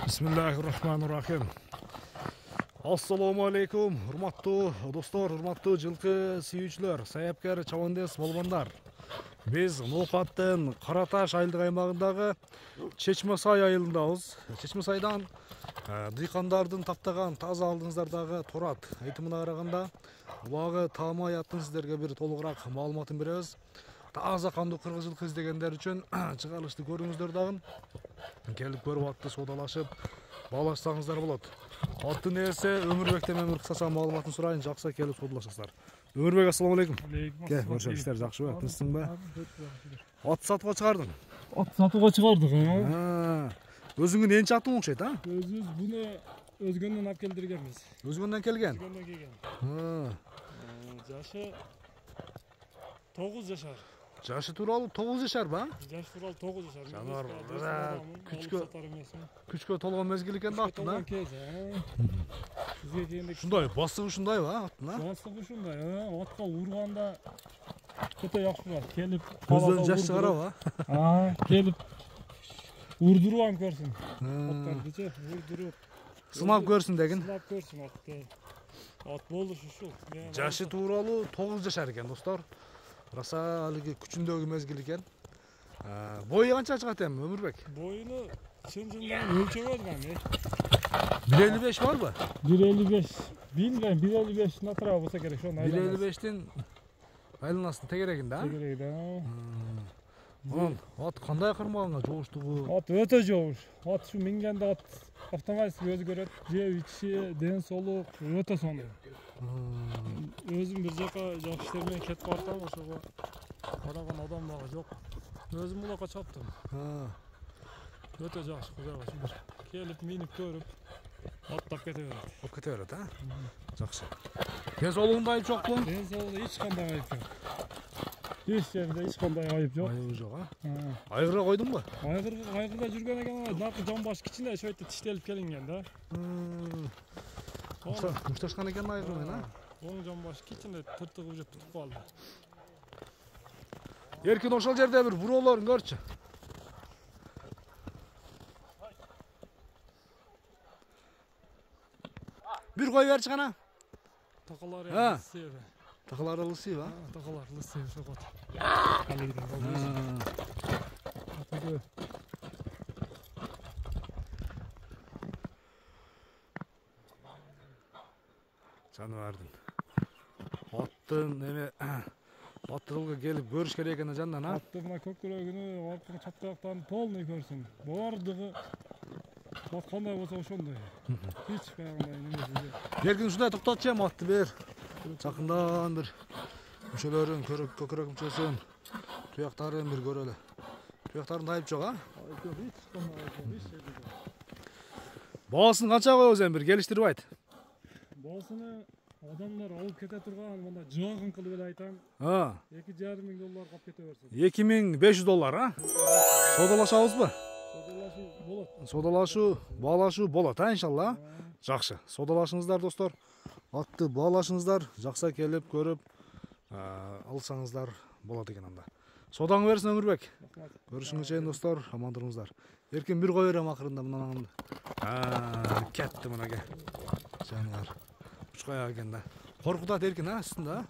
Bismillahirrahmanirrahim. Assalamu alaikum, hurmatlı dostlar, hurmatlı жылкы сүйүүчүлөр, саяпкер чабандес болбондар. Biz Ноокаттын Караташ айылдык аймагындагы Чечме Сай айылындабыз. Чечме Сайдан дыйкандардын таптаган таза алдыңыздардагы турат айтымына караганда убагы таамай аттын сиздерге бир толугураак маалыматын беребиз. Таза кандуу кыргыз жылкы издегендер үчүн чыгарылышты көрүңүздөр дагы. Келип көрүп атты соодалашып баалашсаңыздар болот. Аттын ээси Өмүрбектен кысача маалыматын сурайын, жакшы келип соодалашасыздар. Өмүрбек, ассаламу алейкум. Кел, көрүшөбүз. Иштер жакшыбы? Тынчсыңбы? Ат сатууга чыгардың? Ат сатууга чыгардык. Өзүңүн энчи атың окшойт, а? Өзүбүз буну өзгөндөн алып келдиргенбиз. Өзгөндөн келген? Өзгөндөн келген. Жашы 9 жашар. Жашы тууралуу 9 жашар ба? Жашы тууралуу 9 жашар. Жанар, күчкө толгон мезгил экен да аттын, а? Ушундай басыгы ушундай ба аттын, а? Басыгы ушундай, атка урганда өтө жакшы болот. Келип көздөн жаш чыгарабы, а? Келип урдуруп ам көрсүн. Аттардычы, урдуруп. Сынап көрсүн деген. Сынап көрсүн атты. Ат болуш ушул. Жашы тууралуу 9 жашар экен, достор. Раса алыгы күчүндөгү мезгил экен. Бою канча чыгат эми, Өмүрбек? Боюну чын-чындан өлчөбөдүм эми. 1.55 барбы? 1.55. Билбейм, 1.55 натыра болсо керек, ошону айланасы. 1.55тин айланасынын тегерегинде, а? Тегерегинде. Ат кандай кырмаганга жооштугу? Ат өтө жоош. Ат ушу мингенде ат автоматически өзгөрөт. Жеп ичиши, ден соолук өтө сонун. Өзүм бир жака жакшы иштер менен кетип бартам, ошого караган адам дагы жок. Өзүм булакка чаптым. Өтө жакшы, кудайга шүгүр. Келип минип көрүп аттап кете берет. Алып кете берет, а? Жакшы. Ден соолугунда айып жокпу? Ден соолугунда эч кандай айып жок. Эч жерде эч кандай айып жок. Айыбы жок, а? Айгыра койдуңбу? Айгырда жүргөн экен, наркы жамбаш кичине шөйтө тиштелип келинген да. Мушташкан экен айгыр менен, а? Оң жамбаш кичине тыртыгып жеп тутуп калды. Эркин ошол жерде бир буроолорун көрчү. Бир кой берчи кана. Такалары лысый. Такалары лысый ба? Такалар лысый ошого. Жаныбардың. Аттын эме баттырылга келип көрүш керек экен жандан, а? Атты мына көккөрөгүнү, аркы чапкалактарын полный көрсүн. Бардыгы бат кандай болсо ошондой. Эч кандай немеси. Эркин ушундай токтотчу эми атты бер. Жакындан бир мүчөлөрүн, көкүрөк мүчөсүн, туяктарын бир көрөлү. Туяктарында айып жок, а? Жок, эч кандай айып жок. Баасын канча коебуз эми бир келиштирип айт. Баасыны адамдар алып кете турган, мында жагын кылып эле айтам. $2,5 миң калып кете берсин. $2,500, а? Соодалашабызбы? Соодалашуу болот. Соодалашуу, баалашуу болот, а, иншалла. Жакшы. Соодалашыңыздар, достор. Атты баалашыңыздар, жакса келип көрүп алсаңыздар болот экен анда. Соодаңы берсин, Өмүрбек. Көрүшүнгө чейин, достор, аман туруңуздар. Эркин бир кой берем акырында мындан. Кетти мынага. Жанар. Учкай экен да. Коркутат Эркин, а, үстүндө, а?